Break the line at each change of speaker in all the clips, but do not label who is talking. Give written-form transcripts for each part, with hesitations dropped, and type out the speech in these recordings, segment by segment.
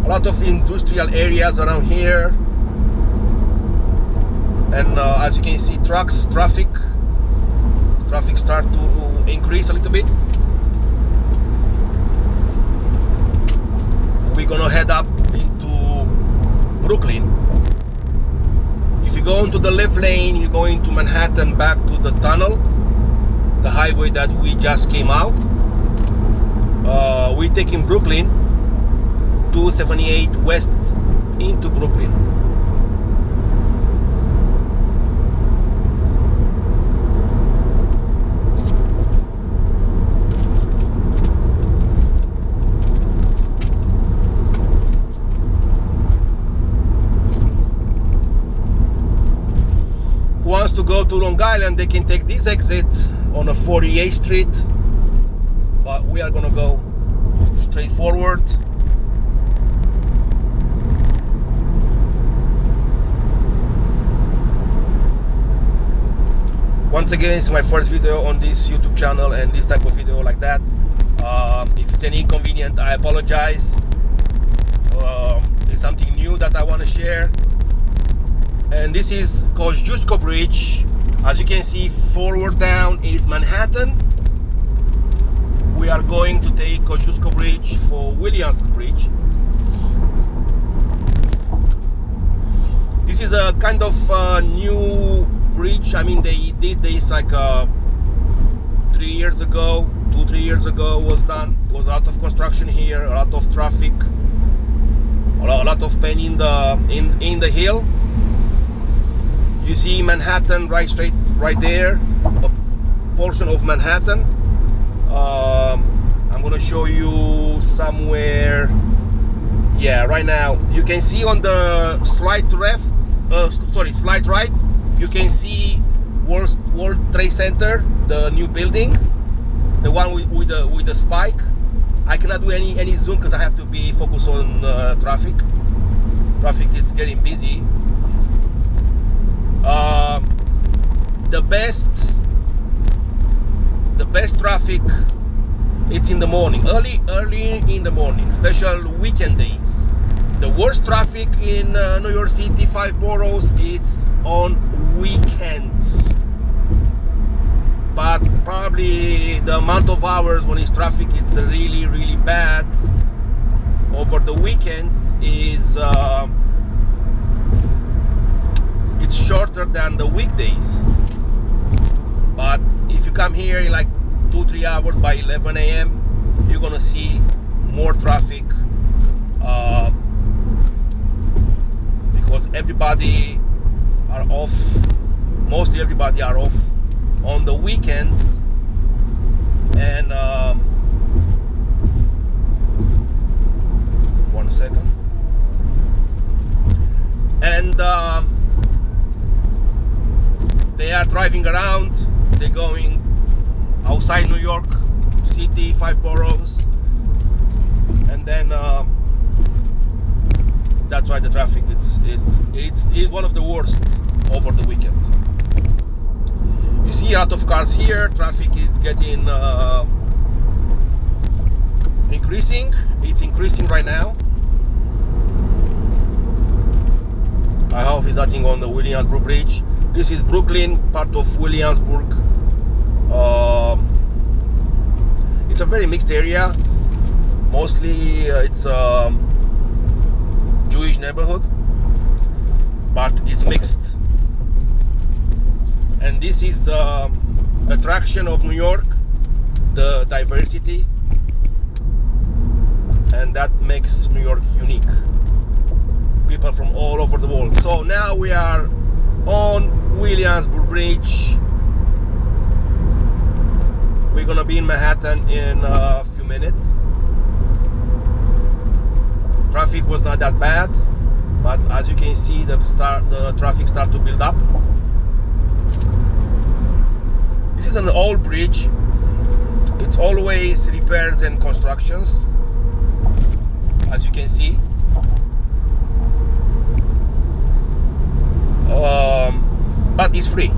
a lot of industrial areas around here, and as you can see, traffic start to increase a little bit. We're gonna head up into Brooklyn. If you go into the left lane, you go into Manhattan back to the tunnel, the highway that we just came out. We're taking Brooklyn 278 west into Brooklyn. Who wants to go to Long Island, they can take this exit on a 48th Street, but we are gonna go straight forward. Once again, it's my first video on this YouTube channel and this type of video like that. If it's any inconvenient, I apologize. It's something new that I want to share. And this is Kosciuszko Bridge. As you can see, forward down is Manhattan. We are going to take Kosciuszko Bridge for Williamsburg Bridge. This is a kind of new bridge. I mean, they did this like 3 years ago, 2-3 years ago was done. It was a lot of construction here, a lot of traffic, a lot of pain in the hill. You see Manhattan right there, a portion of Manhattan. I'm gonna show you somewhere. Yeah, right now you can see on the slide right, you can see World Trade Center, the new building, the one with the spike. I cannot do any zoom because I have to be focused on traffic. Traffic is getting busy. The best traffic, it's in the morning, early in the morning, special weekend days. The worst traffic in New York City, 5 boroughs, it's on weekends. But probably the amount of hours when it's traffic, it's really bad. Over the weekends is it's shorter than the weekdays. But if you come here in like 2-3 hours by 11 a.m., you're gonna see more traffic because everybody are off. Mostly everybody are off on the weekends, and 1 second. And they are driving around. They're going outside New York City, 5 boroughs, and then that's why the traffic it's one of the worst over the weekend. You see a lot of cars here. Traffic is getting increasing. It's increasing right now. I hope it's nothing on the Williamsburg Bridge. This is Brooklyn, part of Williamsburg. It's a very mixed area. Mostly it's a Jewish neighborhood, but it's mixed. And this is the attraction of New York, the diversity, and that makes New York unique. People from all over the world. So now we are on Williamsburg Bridge. We're gonna be in Manhattan in a few minutes. Traffic was not that bad, but as you can see, the traffic start to build up. This is an old bridge. It's always repairs and constructions, as you can see. But it's free.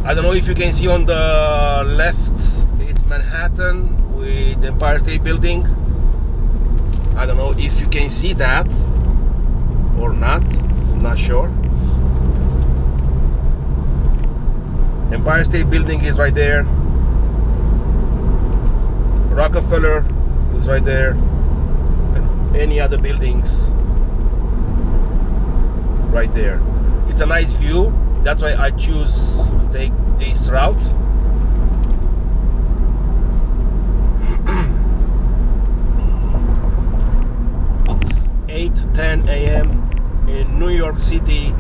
I don't know if you can see on the left, it's Manhattan with the Empire State Building. I don't know if you can see that or not, I'm not sure. Empire State Building is right there. Rockefeller is right there. And any other buildings right there. It's a nice view. That's why I choose to take this route. It's 8:10 a.m. in New York City,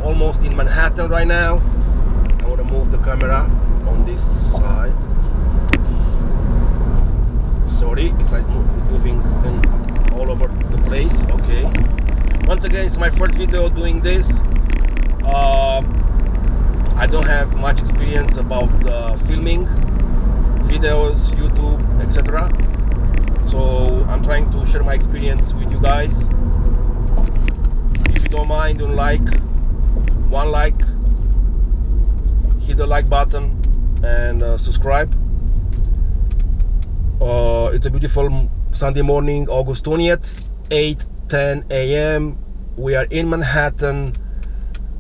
almost in Manhattan right now. I want to move the camera on this side. Sorry if I'm moving all over the place. Okay. Once again, it's my first video doing this. I don't have much experience about filming videos, YouTube, etc. So I'm trying to share my experience with you guys. If you don't mind, don't like, one like, hit the like button and subscribe. It's a beautiful Sunday morning, August 20th, 8:10 a.m. We are in Manhattan,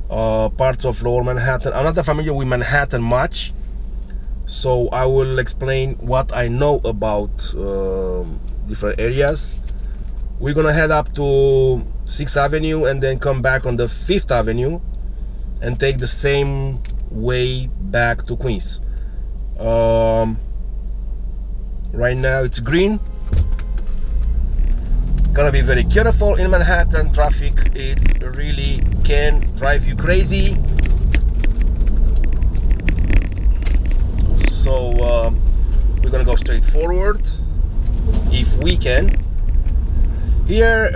parts of Lower Manhattan. I'm not familiar with Manhattan much, so I will explain what I know about different areas. We're gonna head up to 6th Avenue and then come back on the 5th Avenue and take the same way back to Queens. Right now it's green. Gotta be very careful in Manhattan. Traffic, it's really can drive you crazy. So we're gonna go straight forward if we can. Here,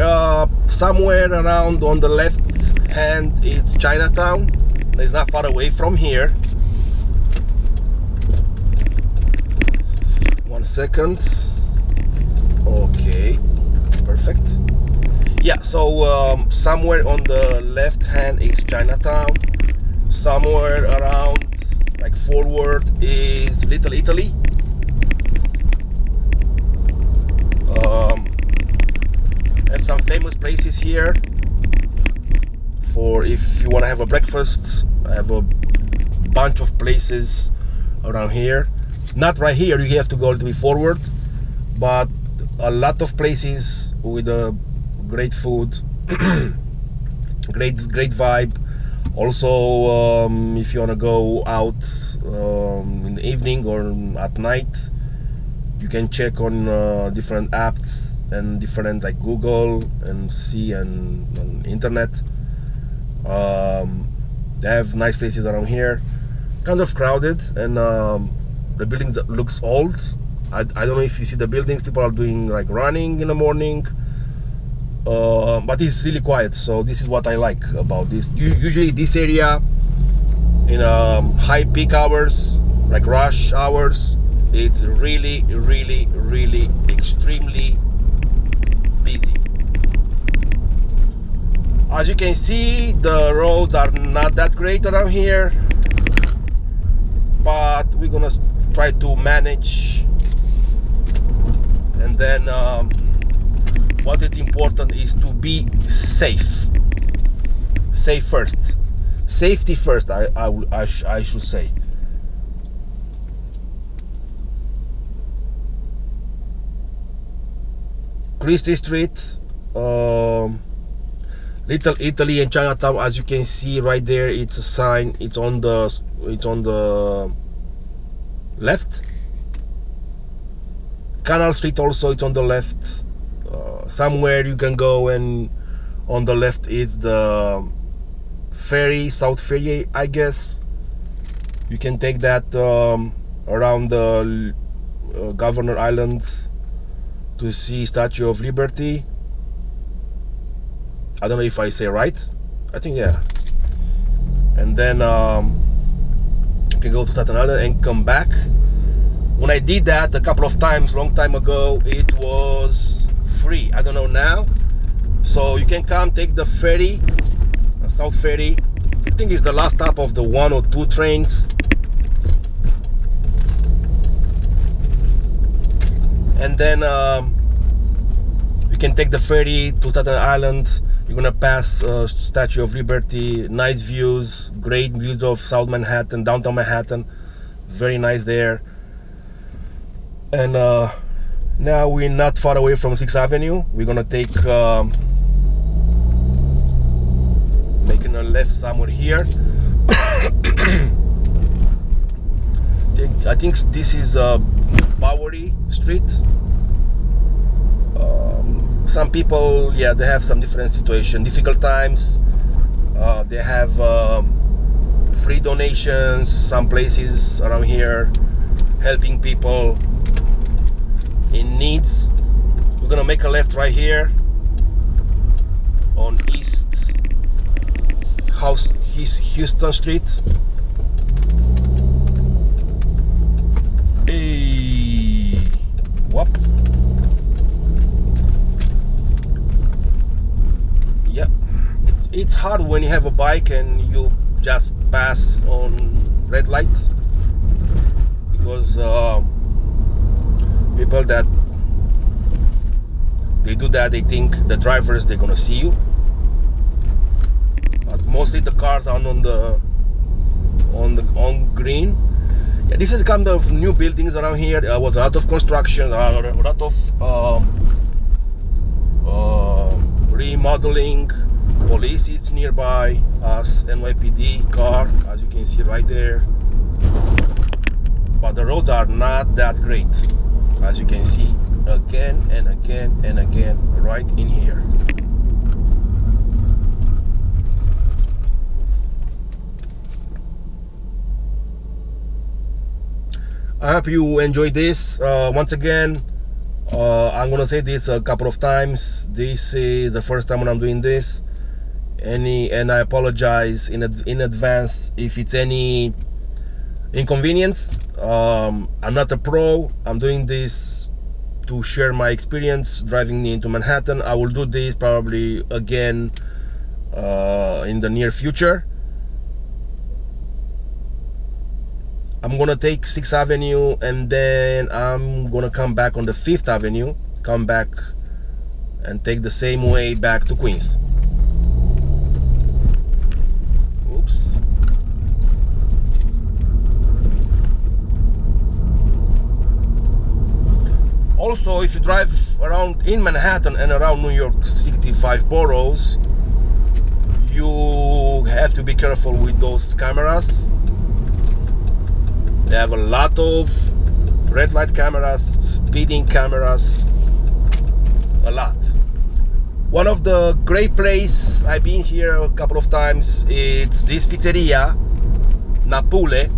somewhere around on the left hand, it's Chinatown. It's not far away from here. 1 second. Okay, perfect. Yeah, so somewhere on the left hand is Chinatown. Somewhere around, like forward, is Little Italy. Have some famous places here for if you want to have a breakfast. I have a bunch of places around here. Not right here, you have to go a little bit forward, but a lot of places with great food, great vibe. Also, if you want to go out in the evening or at night, you can check on different apps and different like Google and see and on internet. They have nice places around here. Kind of crowded, and the building looks old. I don't know if you see the buildings. People are doing like running in the morning, but it's really quiet. So this is what I like about this. Usually this area in high peak hours, like rush hours, it's really extremely busy. As you can see, the roads are not that great around here, but we're gonna try to manage. And then what is important is to be safe. Safe first. Safety first, I should say. Christie Street, Little Italy and Chinatown. As you can see right there, it's a sign. It's on the left. Canal Street also, it's on the left. Somewhere you can go, and on the left is the ferry, South Ferry, I guess. You can take that around the Governor Island to see Statue of Liberty. I don't know if I say right. I think yeah. And then you can go to Staten Island and come back. When I did that a couple of times, long time ago, it was free. I don't know now. So you can come take the ferry, South Ferry. I think it's the last stop of the 1 or 2 trains. And then You can take the ferry to Staten Island. You're gonna pass Statue of Liberty. Nice views, great views of South Manhattan, downtown Manhattan. Very nice there. And now we're not far away from 6th Avenue. We're gonna take making a left somewhere here. I think this is Bowery Street. Some people, yeah, they have some different situation, difficult times. They have free donations, some places around here helping people in needs. We're gonna make a left right here on East Houston Street. Hey, whoop. Yeah, it's hard when you have a bike and you just pass on red lights, because people that they do that, they think the drivers, they're gonna see you, but mostly the cars are on green. Yeah, this is kind of new buildings around here. There was a lot of construction, a lot of remodeling. Police is nearby us, NYPD car, as you can see right there. But the roads are not that great, as you can see again and again and again right in here. I hope you enjoyed this. Once again, I'm gonna say this a couple of times. This is the first time when I'm doing this, and I apologize in advance if it's any inconvenience. I'm not a pro. I'm doing this to share my experience driving into Manhattan. I will do this probably again in the near future. I'm gonna take 6th Avenue and then I'm gonna come back on the 5th Avenue, come back and take the same way back to Queens. Oops. Also, if you drive around in Manhattan and around New York City 5 boroughs, you have to be careful with those cameras. They have a lot of red light cameras, speeding cameras, a lot. One of the great places, I've been here a couple of times, it's this pizzeria, Napule,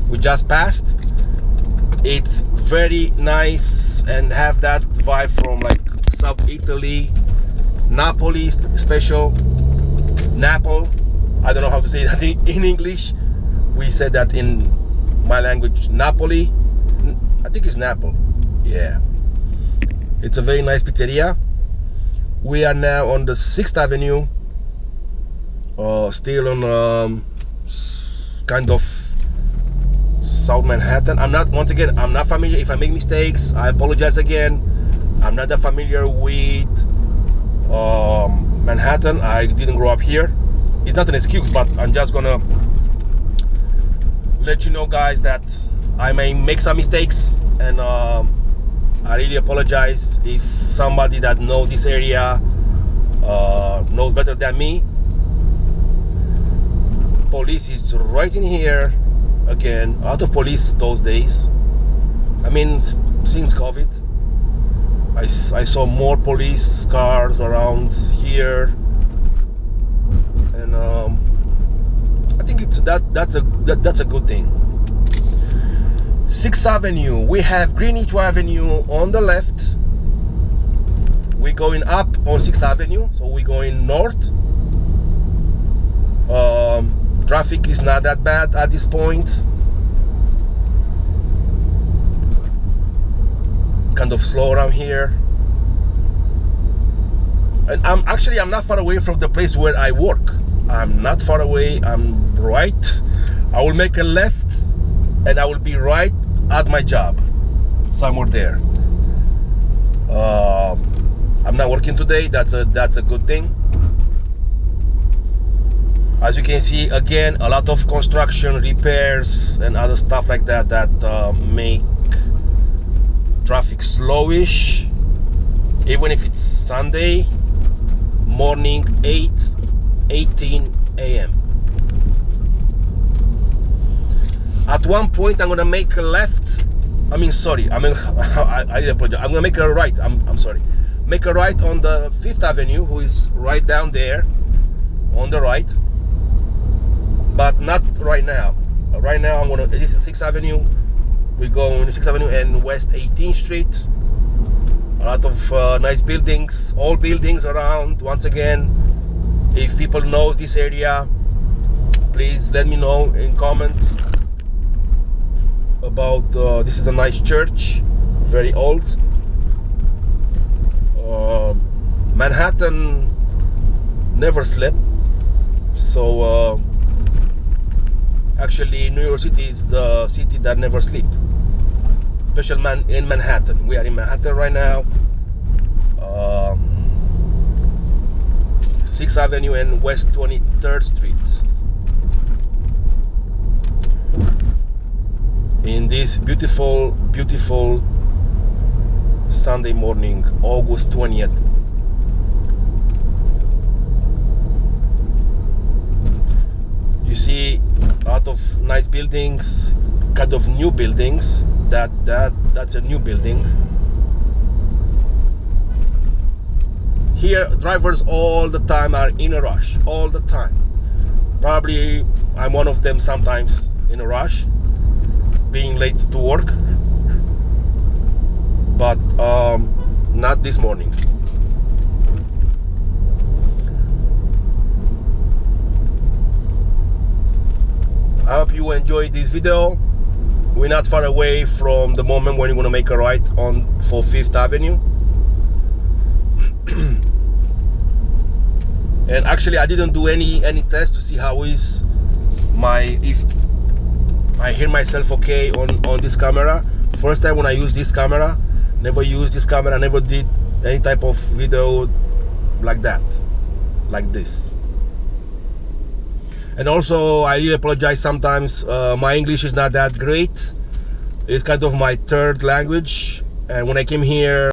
we just passed. It's very nice and have that vibe from like South Italy, Napoli special, Naples. I don't know how to say that in English. We said that in my language, Napoli. I think it's Naples. Yeah, it's a very nice pizzeria. We are now on the 6th Avenue, still on kind of South Manhattan. I'm not familiar. If I make mistakes, I apologize again. I'm not that familiar with Manhattan. I didn't grow up here. It's not an excuse, but I'm just gonna let you know, guys, that I may make some mistakes, and I really apologize if somebody that knows this area knows better than me. Police is right in here again. A lot of police those days. I mean, since COVID, I saw more police cars around here, and I think that's a good thing. 6th Avenue, we have Greenwich Avenue on the left. We're going up on 6th Avenue, so we're going north. Traffic is not that bad at this point. Kind of slow around here. And I'm not far away from the place where I work. I'm not far away, I'm right. I will make a left and I will be right at my job, somewhere there. I'm not working today. That's a good thing. As you can see, again, a lot of construction, repairs, and other stuff like that make traffic slowish, even if it's Sunday morning, 8:18 a.m. At one point, I'm gonna make a left. I apologize. I'm gonna make a right. I'm sorry. Make a right on the 5th Avenue, who is right down there on the right. But not right now. Right now, this is 6th Avenue. We go on 6th Avenue and West 18th Street. A lot of nice buildings, all buildings around. Once again, if people know this area, please let me know in comments about this is a nice church, very old. Manhattan never slept, so actually New York City is the city that never sleep, especially in Manhattan. We are in Manhattan right now. 6th Avenue and West 23rd Street. In this beautiful, beautiful Sunday morning, August 20th. You see a lot of nice buildings, kind of new buildings. That's a new building. Here, drivers all the time are in a rush, all the time. Probably I'm one of them sometimes in a rush, being late to work, but not this morning. I hope you enjoyed this video. We're not far away from the moment when you're gonna make a right for 5th Avenue. And actually, I didn't do any test to see how is if I hear myself okay on this camera. First time when I use this camera, never used this camera, never did any type of video like that, like this. And also, I really apologize sometimes. My English is not that great. It's kind of my third language, and when I came here